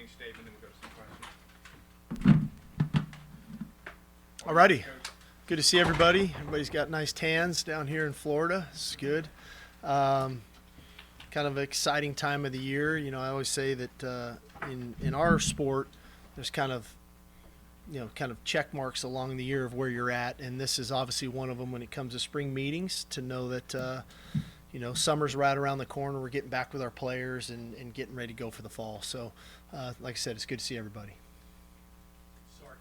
opening statement, and we'll go to some questions. All righty. Good to see everybody. Everybody's got nice tans down here in Florida. It's good. Kind of an exciting time of the year. You know, I always say that in our sport, there's kind of check marks along the year of where you're at, and this is obviously one of them when it comes to spring meetings, to know that summer's right around the corner. We're getting back with our players and getting ready to go for the fall. So, like I said, it's good to see everybody. Sark,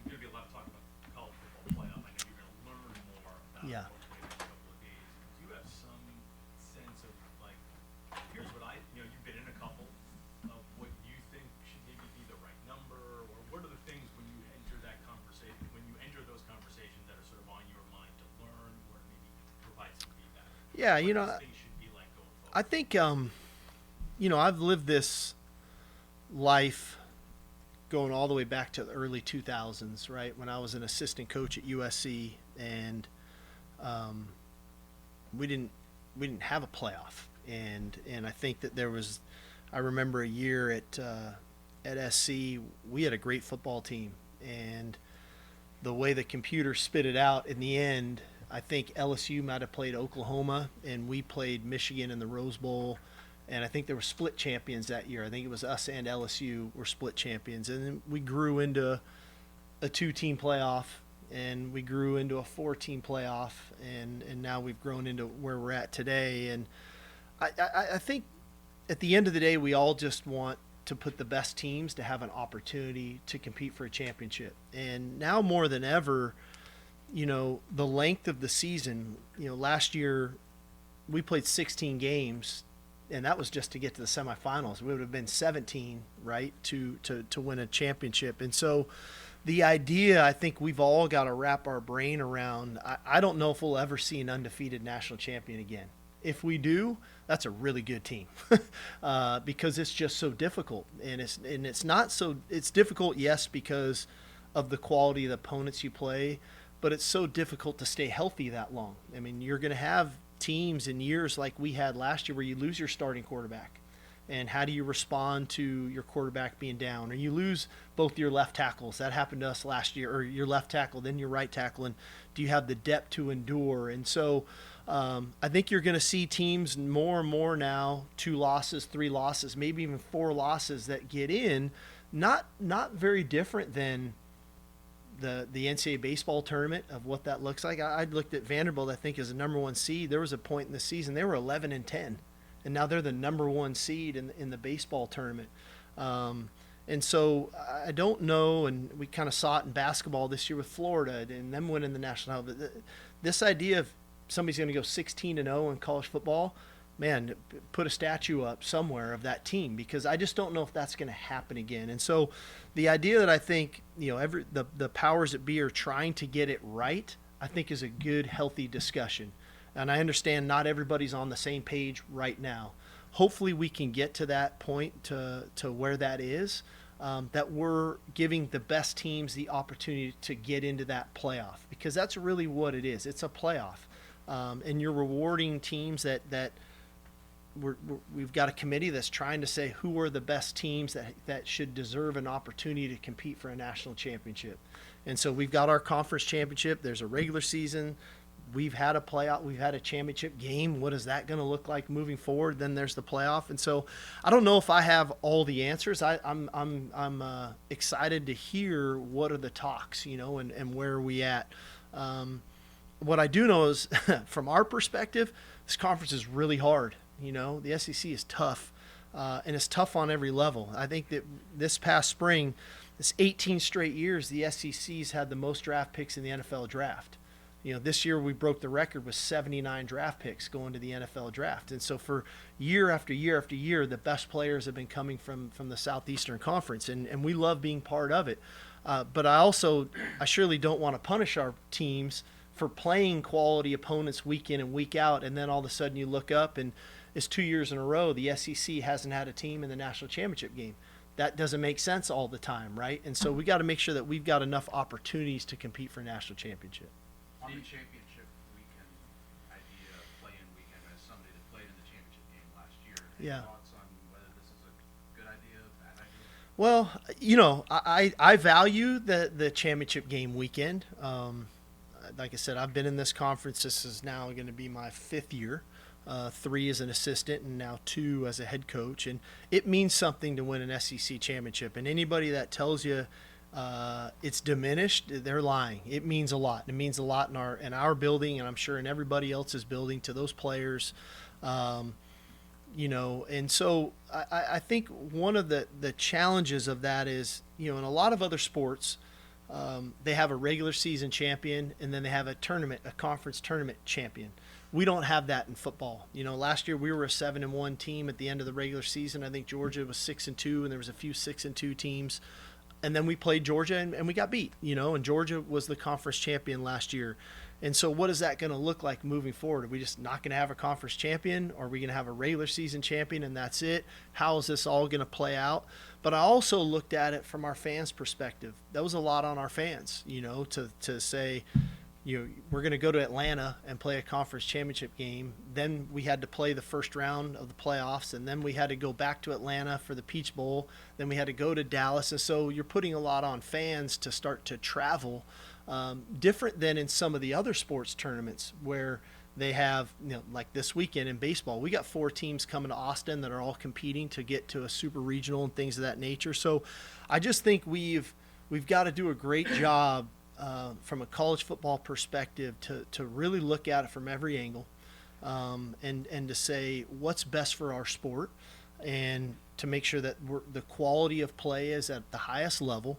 there's going to be a lot of talk about college football playoff. I know you're going to learn more about Yeah. it hopefully in the next couple of days. Do you have some sense of, like, here's what you've been in a couple, of what you think should maybe be the right number, or what are the things when you enter that conversation, when you enter those conversations that are sort of on your mind to learn or maybe provide some feedback? Yeah, What those things should be like going forward? I think, I've lived this life going all the way back to the early 2000s, right, when I was an assistant coach at USC, and we didn't have a playoff, and I think that I remember a year at SC, we had a great football team, and the way the computer spit it out in the end, I think LSU might have played Oklahoma, and we played Michigan in the Rose Bowl, and I think there were split champions that year. I think it was us and LSU were split champions, and then we grew into a 2-team playoff, and we grew into a 4-team playoff, and now we've grown into where we're at today. And I think at the end of the day, we all just want to put the best teams to have an opportunity to compete for a championship. And now more than ever, the length of the season, last year we played 16 games, and that was just to get to the semifinals. We would have been 17, right, to win a championship. And so the idea, I think we've all got to wrap our brain around. I don't know if we'll ever see an undefeated national champion again. If we do, that's a really good team because it's just so difficult. And it's difficult, yes, because of the quality of the opponents you play, but it's so difficult to stay healthy that long. I mean, you're going to have teams in years like we had last year where you lose your starting quarterback. And how do you respond to your quarterback being down? Or you lose both your left tackles. That happened to us last year. Or your left tackle, then your right tackle. And do you have the depth to endure? And so I think you're going to see teams more and more now, 2 losses, 3 losses, maybe even 4 losses that get in. Not very different than the NCAA baseball tournament of what that looks like. I looked at Vanderbilt, I think, as a number 1 seed. There was a point in the season they were 11-10, and now they're the number 1 seed in the baseball tournament. And so I don't know, and we kind of saw it in basketball this year with Florida and them winning the national. This idea of somebody's going to go 16-0 in college football, man, put a statue up somewhere of that team, because I just don't know if that's going to happen again. And so the idea that I think the powers that be are trying to get it right, I think is a good, healthy discussion. And I understand not everybody's on the same page right now. Hopefully we can get to that point to where that is, that we're giving the best teams the opportunity to get into that playoff, because that's really what it is. It's a playoff. And you're rewarding teams that we've got a committee that's trying to say who are the best teams that should deserve an opportunity to compete for a national championship. And so we've got our conference championship. There's a regular season. We've had a playoff. We've had a championship game. What is that going to look like moving forward? Then there's the playoff. And so I don't know if I have all the answers. I'm excited to hear what are the talks, and where are we at. What I do know is from our perspective, this conference is really hard. The SEC is tough, and it's tough on every level. I think that this past spring, this 18 straight years, the SEC's had the most draft picks in the NFL draft. This year we broke the record with 79 draft picks going to the NFL draft. And so for year after year after year, the best players have been coming from the Southeastern Conference, and we love being part of it. But I surely don't want to punish our teams for playing quality opponents week in and week out, and then all of a sudden you look up and it's 2 years in a row the SEC hasn't had a team in the national championship game. That doesn't make sense all the time, right? And so we got to make sure that we've got enough opportunities to compete for national championship. On the championship weekend idea, play-in weekend, as somebody that played in the championship game last year, any Yeah. thoughts on whether this is a good idea, bad Well, I value the championship game weekend. Like I said, I've been in this conference. This is now going to be my 5th year. 3 as an assistant and now 2 as a head coach. And it means something to win an SEC championship. And anybody that tells you it's diminished, they're lying. It means a lot. It means a lot in our building, and I'm sure in everybody else's building, to those players. And so I think one of the challenges of that is, in a lot of other sports, they have a regular season champion and then they have a conference tournament champion. We don't have that in football. Last year we were a 7-1 team at the end of the regular season. I think Georgia was 6-2, and there was a few 6-2 teams. And then we played Georgia and we got beat, and Georgia was the conference champion last year. And so what is that going to look like moving forward? Are we just not going to have a conference champion? Or are we going to have a regular season champion and that's it? How is this all going to play out? But I also looked at it from our fans' perspective. That was a lot on our fans, to say, we're going to go to Atlanta and play a conference championship game. Then we had to play the first round of the playoffs, and then we had to go back to Atlanta for the Peach Bowl. Then we had to go to Dallas. And so you're putting a lot on fans to start to travel, different than in some of the other sports tournaments where they have, like this weekend in baseball, we got 4 teams coming to Austin that are all competing to get to a super regional and things of that nature. So I just think we've got to do a great job from a college football perspective to really look at it from every angle, and to say what's best for our sport, and to make sure that the quality of play is at the highest level,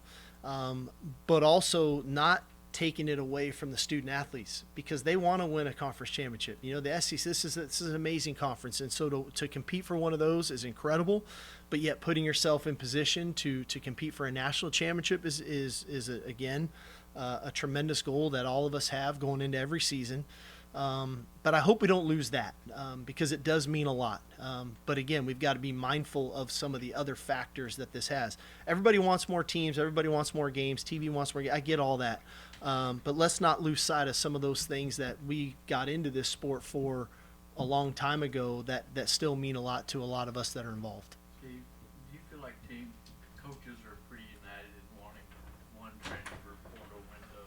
but also not taking it away from the student athletes, because they want to win a conference championship. The SEC, this is an amazing conference, and so to compete for one of those is incredible, but yet putting yourself in position to compete for a national championship is again a tremendous goal that all of us have going into every season. But I hope we don't lose that, because it does mean a lot. But again, we've got to be mindful of some of the other factors that this has. Everybody wants more teams. Everybody wants more games. TV wants more games. I get all that. But let's not lose sight of some of those things that we got into this sport for a long time ago that still mean a lot to a lot of us that are involved. Steve, do you feel like team coaches are pretty united in wanting one transfer portal window,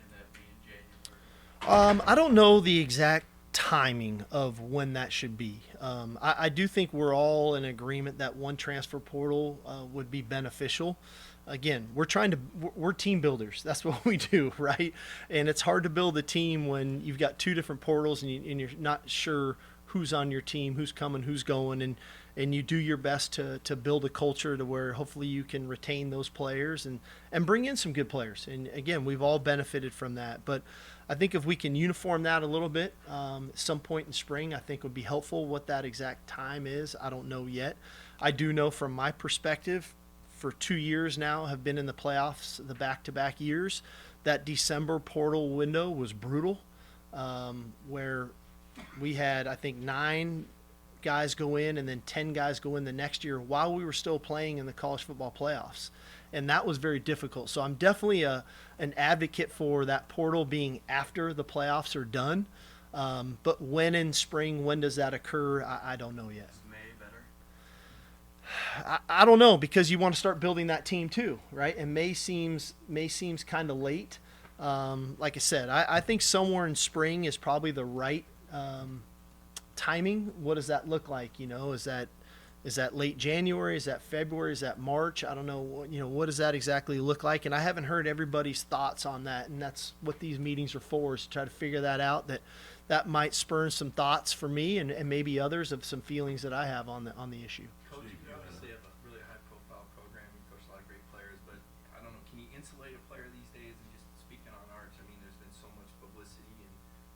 and that being January? I don't know the exact timing of when that should be. I do think we're all in agreement that one transfer portal would be beneficial. Again, we're team builders. That's what we do, right? And it's hard to build a team when you've got 2 different portals and you're not sure who's on your team, who's coming, who's going, and you do your best to build a culture to where hopefully you can retain those players and bring in some good players. And again, we've all benefited from that. But I think if we can uniform that a little bit, at some point in spring, I think would be helpful. What that exact time is, I don't know yet. I do know from my perspective, for 2 years now, have been in the playoffs, the back-to-back years, that December portal window was brutal, where we had, I think, 9 guys go in and then 10 guys go in the next year while we were still playing in the college football playoffs. And that was very difficult. So I'm definitely an advocate for that portal being after the playoffs are done. But when in spring, when does that occur? I don't know yet. Is May better? I don't know, because you want to start building that team too, right? And May seems kind of late. Like I said, I think somewhere in spring is probably the right timing. What does that look like? Is that late January? Is that February? Is that March? I don't know. What does that exactly look like? And I haven't heard everybody's thoughts on that. And that's what these meetings are for, is to try to figure that out. That might spur some thoughts for me and maybe others of some feelings that I have on the issue. Coach, you obviously have a really high-profile program. You coach a lot of great players, but I don't know, can you insulate a player these days? And just speaking on Arch, I mean, there's been so much publicity and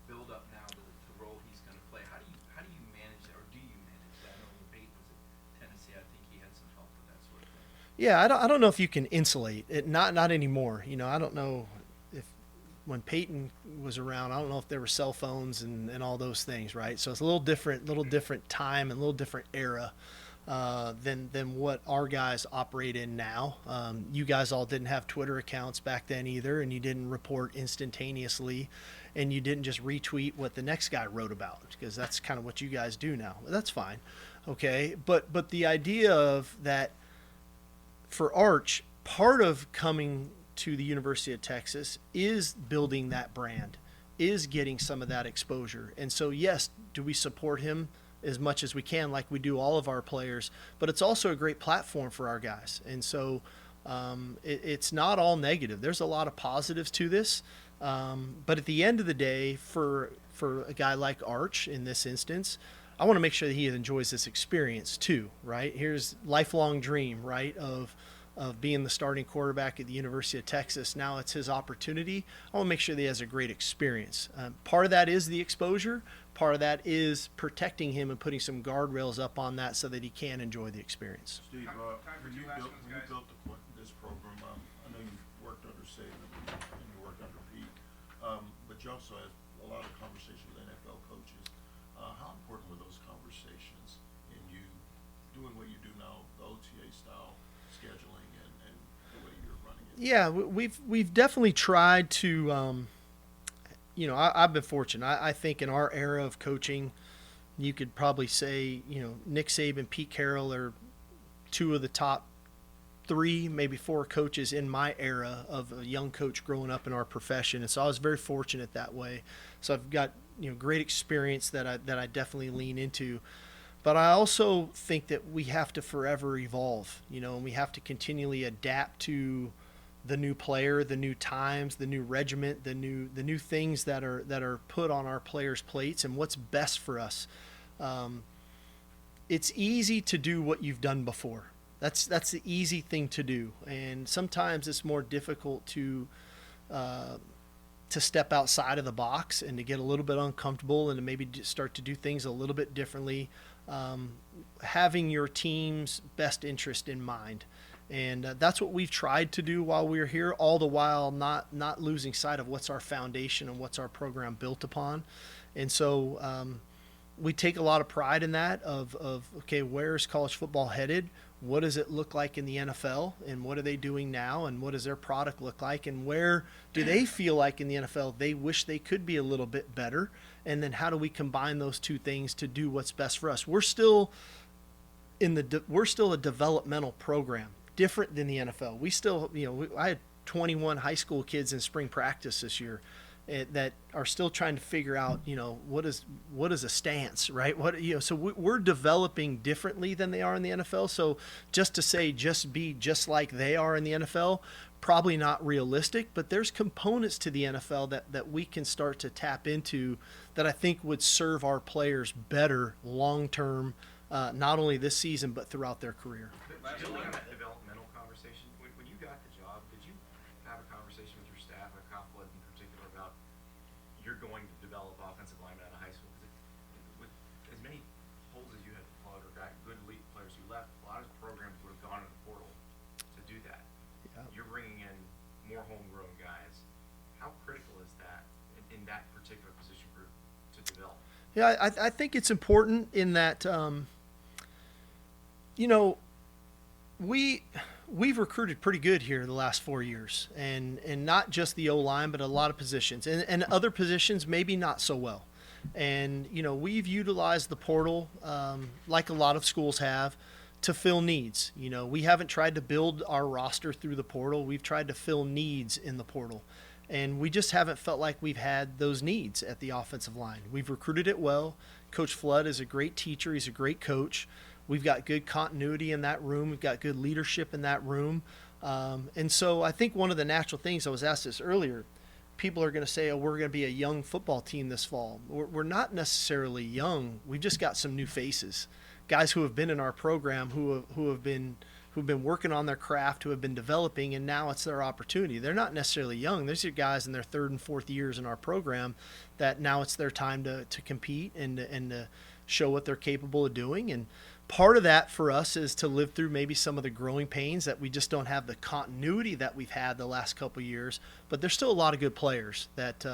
build-up now to the role he's going to play. How do you manage that, or do you manage that? I know when Peyton was at Tennessee, I think he had some help with that sort of thing. Yeah, I don't know if you can insulate it. Not anymore. I don't know if when Peyton was around, I don't know if there were cell phones and all those things, right? So it's a little different time and a little different era than what our guys operate in now. You guys all didn't have Twitter accounts back then either, and you didn't report instantaneously, and you didn't just retweet what the next guy wrote about, because that's kind of what you guys do now. That's fine, okay? But the idea of that for Arch, part of coming to the University of Texas is building that brand, is getting some of that exposure. And so, yes, do we support him as much as we can, like we do all of our players, but it's also a great platform for our guys. And so it's not all negative. There's a lot of positives to this. But at the end of the day, for a guy like Arch in this instance, I want to make sure that he enjoys this experience too, right? Here's lifelong dream, right, of being the starting quarterback at the University of Texas. Now it's his opportunity. I want to make sure that he has a great experience. Part of that is the exposure. Part of that is protecting him and putting some guardrails up on that so that he can enjoy the experience. Steve, Time for when you two last built, ones, when you guys. built this program, I know you worked under Saban and you worked under Pete, but you also had a lot of conversations with NFL coaches. How important were those conversations in you doing what you do now, the OTA style scheduling and the way you're running it? Yeah, we've definitely tried to. I've been fortunate. I think in our era of coaching, you could probably say, Nick Saban, Pete Carroll are two of the top 3, maybe 4 coaches in my era of a young coach growing up in our profession. And so I was very fortunate that way. So I've got, great experience that I definitely lean into. But I also think that we have to forever evolve, and we have to continually adapt to the new player, the new times, the new regiment, the new things that are put on our players' plates, and what's best for us. It's easy to do what you've done before. That's the easy thing to do, and sometimes it's more difficult to step outside of the box and to get a little bit uncomfortable and to maybe start to do things a little bit differently, having your team's best interest in mind. And that's what we've tried to do while we're here, all the while not losing sight of what's our foundation and what's our program built upon. And so we take a lot of pride in that of okay, where's college football headed? What does it look like in the NFL? And what are they doing now? And what does their product look like? And where do they feel like in the NFL they wish they could be a little bit better? And then how do we combine those two things to do what's best for us? We're still a developmental program, different than the NFL. We still, I had 21 high school kids in spring practice this year that are still trying to figure out, what is a stance, right? So we're developing differently than they are in the NFL. So just to say, just be just like they are in the NFL, probably not realistic, but there's components to the NFL that we can start to tap into that I think would serve our players better long-term, not only this season, but throughout their career. Building on that developmental conversation, when you got the job, did you have a conversation with your staff, or Coughlin in particular, about you're going to develop offensive linemen out of high school? Because with as many holes as you had to plug or got good elite players you left, a lot of programs would have gone in the portal to do that. Yeah. You're bringing in more homegrown guys. How critical is that in that particular position group to develop? Yeah, I think it's important in that, we've recruited pretty good here the last 4 years, and not just the O-line, but a lot of positions, and other positions maybe not so well. And we've utilized the portal like a lot of schools have to fill needs. We haven't tried to build our roster through the portal. We've tried to fill needs in the portal, and we just haven't felt like we've had those needs at the offensive line. We've recruited it well. Coach Flood is a great teacher. He's a great coach. We've got good continuity in that room. We've got good leadership in that room. And so I think one of the natural things, I was asked this earlier, people are going to say, oh, we're going to be a young football team this fall. We're not necessarily young. We've just got some new faces, guys who have been in our program, who've been working on their craft, who have been developing, and now it's their opportunity. They're not necessarily young. These are guys in their 3rd and 4th years in our program that now it's their time to compete and to show what they're capable of doing. And part of that for us is to live through maybe some of the growing pains that we just don't have the continuity that we've had the last couple of years. But there's still a lot of good players that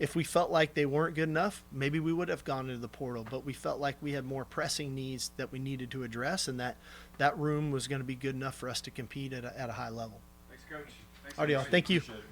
if we felt like they weren't good enough, maybe we would have gone into the portal. But we felt like we had more pressing needs that we needed to address, and that room was going to be good enough for us to compete at a high level. Thanks, Coach. Thanks, All right, y'all. Thank you. Appreciate it.